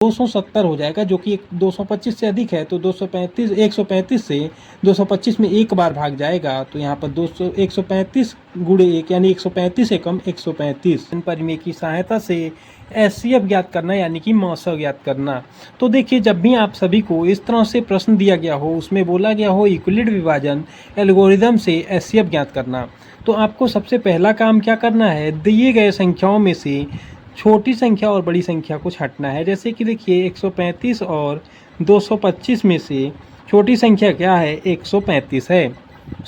270 हो जाएगा, जो कि 225 से अधिक है। तो 235 135 से 225 में एक बार भाग जाएगा, तो यहाँ पर 200 135 गुणे 1 यानी 135 एकम 135। इन परिमेय की सहायता से एचसीएफ ज्ञात करना यानी कि महोत्सव ज्ञात करना। तो देखिए, जब भी आप सभी को इस तरह से प्रश्न दिया गया हो, उसमें बोला गया हो यूक्लिड विभाजन एल्गोरिदम से एचसीएफ ज्ञात करना, तो आपको सबसे पहला काम क्या करना है, दिए गए संख्याओं में से छोटी संख्या और बड़ी संख्या को छांटना है। जैसे कि देखिए 135 और 225 में से छोटी संख्या क्या है, 135 है।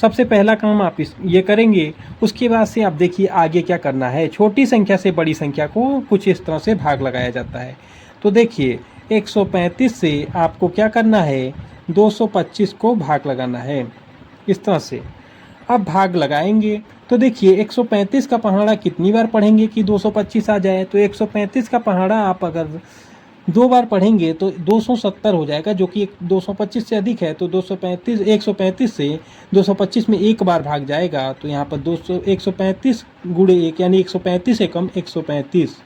सबसे पहला काम आप ये करेंगे। उसके बाद से आप देखिए आगे क्या करना है। छोटी संख्या से बड़ी संख्या को कुछ इस तरह से भाग लगाया जाता है। तो देखिए 135 से आपको क्या करना है, 225 को भाग लगाना है इस तरह से। अब भाग लगाएंगे तो देखिए 135 का पहाड़ा कितनी बार पढ़ेंगे कि 225 आ जाए। तो 135 का पहाड़ा आप अगर 2 बार पढ़ेंगे तो 270 हो जाएगा, जो कि 225 से अधिक है। तो 135 से 225 में एक बार भाग जाएगा, तो यहाँ पर 135 गुणे 1 यानी 135 एकम 135।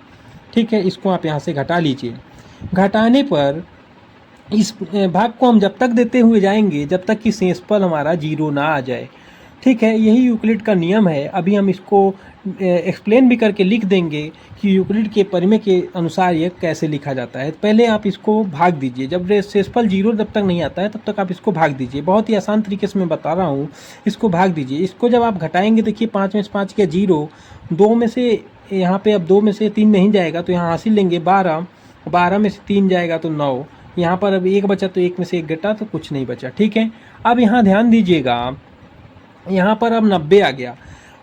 ठीक है, इसको आप यहाँ से घटा लीजिए। घटाने पर इस भाग को हम जब तक देते हुए जाएंगे जब तक कि शेषफल हमारा 0 ना आ जाए। ठीक है, यही यूक्लिड का नियम है। अभी हम इसको एक्सप्लेन भी करके लिख देंगे कि यूक्लिड के परिमेय के अनुसार ये कैसे लिखा जाता है। पहले आप इसको भाग दीजिए, जब शेषफल 0 जब तक नहीं आता है तब तक आप इसको भाग दीजिए। बहुत ही आसान तरीके से मैं बता रहा हूँ, इसको भाग दीजिए। इसको जब आप घटाएंगे, देखिए 5 में से 5 किया 0, 2 में से यहाँ पे अब 2 में से 3 नहीं जाएगा तो यहाँ हासिल लेंगे 12, 12 में से 3 जाएगा तो 9, यहाँ पर अब 1 बचा तो 1 में से 1 घटा तो कुछ नहीं बचा। ठीक है, अब यहाँ ध्यान दीजिएगा, यहाँ पर अब 90 आ गया।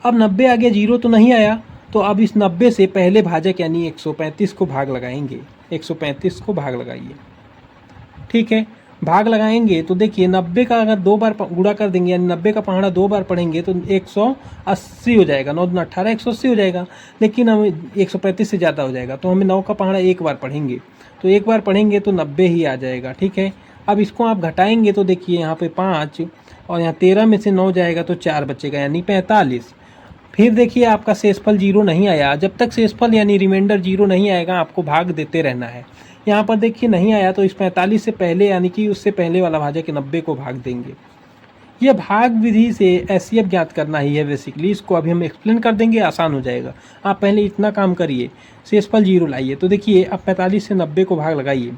अब 90 आ गया, 0 तो नहीं आया। तो अब इस 90 से पहले भाजक यानी 135 को भाग लगाएंगे। 135 को भाग लगाइए। ठीक है, भाग लगाएंगे तो देखिए 90 का अगर 2 बार गुणा कर देंगे यानी 90 का पहाड़ा 2 बार पढ़ेंगे तो 180 हो जाएगा। 9 दूना 18, 180 हो जाएगा। लेकिन हम 135 से ज़्यादा हो जाएगा तो हमें 9 का पहाड़ा एक बार पढ़ेंगे, तो एक बार पढ़ेंगे तो 90 ही आ जाएगा। ठीक है, अब इसको आप घटाएंगे तो देखिए यहाँ पे 5 और यहाँ 13 में से 9 जाएगा तो 4 बचेगा यानी 45। फिर देखिए आपका शेषफल 0 नहीं आया। जब तक शेषफल यानी रिमाइंडर 0 नहीं आएगा आपको भाग देते रहना है। यहाँ पर देखिए नहीं आया तो इस 45 से पहले यानी कि उससे पहले वाला भाजक 90 को भाग देंगे। यह भाग विधि से एचसीएफ ज्ञात करना ही है बेसिकली। इसको अभी हम एक्सप्लेन कर देंगे, आसान हो जाएगा। आप पहले इतना काम करिए, शेषफल 0 लाइए। तो देखिए अब 45 से 90 को भाग लगाइए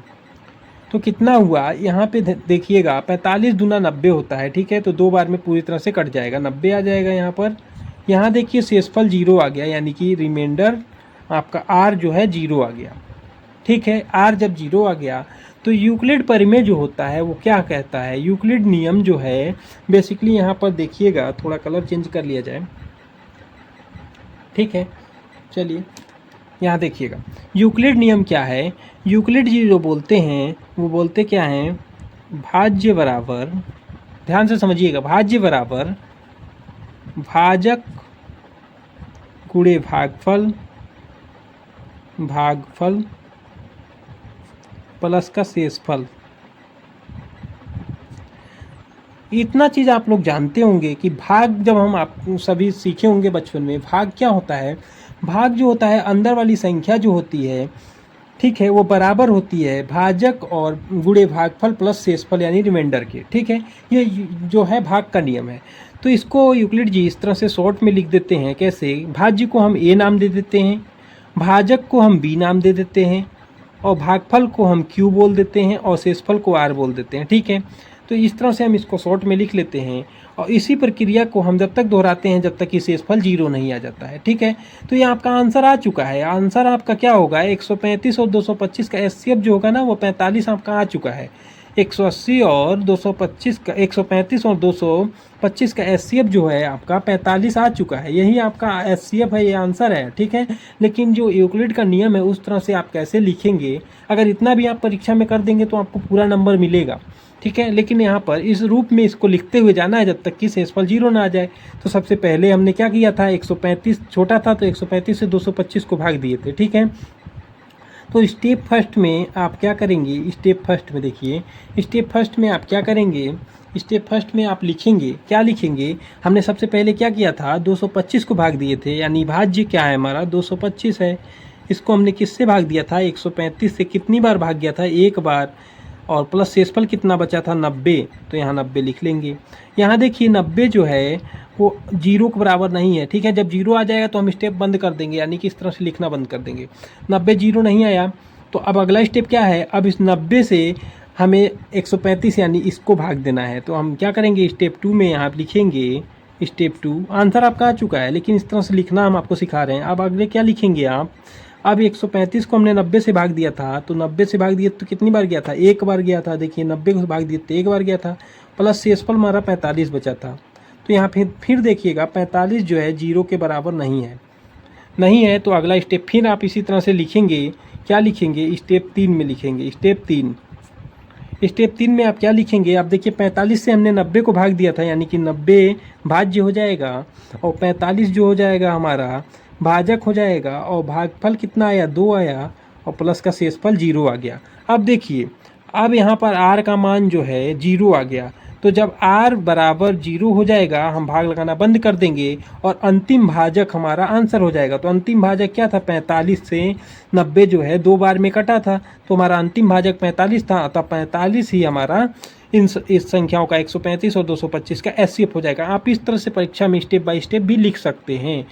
तो कितना हुआ, यहाँ पे देखिएगा 45 दूना 90 होता है। ठीक है, तो 2 बार में पूरी तरह से कट जाएगा, 90 आ जाएगा यहाँ पर। यहाँ देखिए शेषफल 0 आ गया यानी कि रिमाइंडर आपका आर जो है 0 आ गया। ठीक है, आर जब 0 आ गया तो यूक्लिड परिमेय जो होता है वो क्या कहता है, यूक्लिड नियम जो है बेसिकली यहाँ पर देखिएगा, थोड़ा कलर चेंज कर लिया जाए। ठीक है, चलिए यहाँ देखिएगा यूक्लिड नियम क्या है। यूक्लिड जी जो बोलते हैं वो बोलते क्या हैं, भाज्य बराबर, ध्यान से समझिएगा, भाज्य बराबर भाजक गुणे भागफल, भागफल प्लस का शेषफल। इतना चीज़ आप लोग जानते होंगे कि भाग, जब हम आप सभी सीखे होंगे बचपन में, भाग क्या होता है। भाग जो होता है अंदर वाली संख्या जो होती है, ठीक है, वो बराबर होती है भाजक और गुणे भागफल प्लस शेषफल यानी रिमाइंडर के। ठीक है, ये जो है भाग का नियम है। तो इसको यूक्लिड जी इस तरह से शॉर्ट में लिख देते हैं। कैसे, भाज्य को हम ए नाम दे देते हैं, भाजक को हम बी नाम दे देते हैं और भागफल को हम क्यू बोल देते हैं और शेषफल को आर बोल देते हैं। ठीक है, तो इस तरह से हम इसको शॉर्ट में लिख लेते हैं और इसी प्रक्रिया को हम जब तक दोहराते हैं जब तक कि शेषफल 0 नहीं आ जाता है। ठीक है, तो ये आपका आंसर आ चुका है। आंसर आपका क्या होगा, 135 और 225 का एचसीएफ जो होगा ना वो 45 आपका आ चुका है। 180 और 225 का, 135 और 225 का एचसीएफ जो है आपका 45 आ चुका है। यही आपका एचसीएफ है, ये आंसर है। ठीक है, लेकिन जो यूक्लिड का नियम है उस तरह से आप कैसे लिखेंगे, अगर इतना भी आप परीक्षा में कर देंगे तो आपको पूरा नंबर मिलेगा। ठीक है, लेकिन यहाँ पर इस रूप में इसको लिखते हुए जाना है जब तक कि शेषफल 0 ना आ जाए। तो सबसे पहले हमने क्या किया था, 135 छोटा था तो 135 से 225 को भाग दिए थे। ठीक है, तो स्टेप फर्स्ट में आप क्या करेंगे, स्टेप फर्स्ट में देखिए, स्टेप फर्स्ट में आप क्या करेंगे, स्टेप फर्स्ट में आप लिखेंगे, क्या लिखेंगे, हमने सबसे पहले क्या किया था, 225 को भाग दिए थे यानी भाज्य क्या है हमारा 225 है। इसको हमने किससे भाग दिया था, 135 से कितनी बार भाग गया था, एक बार, और प्लस शेषफल कितना बचा था, 90। तो यहाँ 90 लिख लेंगे। यहाँ देखिए 90 जो है वो 0 के बराबर नहीं है, ठीक है। जब 0 आ जाएगा तो हम स्टेप बंद कर देंगे, यानी कि इस तरह से लिखना बंद कर देंगे। 90 0 नहीं आया तो अब अगला स्टेप क्या है, अब इस 90 से हमें 135 यानी इसको भाग देना है। तो हम क्या करेंगे, स्टेप 2 में यहाँ लिखेंगे, स्टेप 2 आंसर आपका आ चुका है, लेकिन इस तरह से लिखना हम आपको सिखा रहे हैं। अब अगले क्या लिखेंगे आप, अब 135 को हमने 90 से भाग दिया था, तो 90 से भाग दिया तो कितनी बार गया था, एक बार गया था। देखिए 90 को भाग दिया तो एक बार गया था, प्लस शेषफल हमारा 45 बचा था। तो यहाँ फिर देखिएगा 45 जो है 0 के बराबर नहीं है। तो अगला स्टेप फिर आप इसी तरह से लिखेंगे, क्या लिखेंगे, स्टेप 3 में लिखेंगे। स्टेप 3 में आप क्या लिखेंगे, आप देखिए 45 से हमने 90 को भाग दिया था, यानी कि 90 भाज्य हो जाएगा और 45 जो हो जाएगा हमारा भाजक हो जाएगा, और भागफल कितना आया, 2 आया, और प्लस का शेषफल 0 आ गया। अब देखिए अब यहाँ पर r का मान जो है 0 आ गया, तो जब r बराबर 0 हो जाएगा हम भाग लगाना बंद कर देंगे और अंतिम भाजक हमारा आंसर हो जाएगा। तो अंतिम भाजक क्या था, 45 से 90 जो है 2 बार में कटा था, तो हमारा अंतिम भाजक 45 था। तब 45 ही हमारा इस संख्याओं का 135 और 225 का एचसीएफ हो जाएगा। आप इस तरह से परीक्षा में स्टेप बाय स्टेप भी लिख सकते हैं।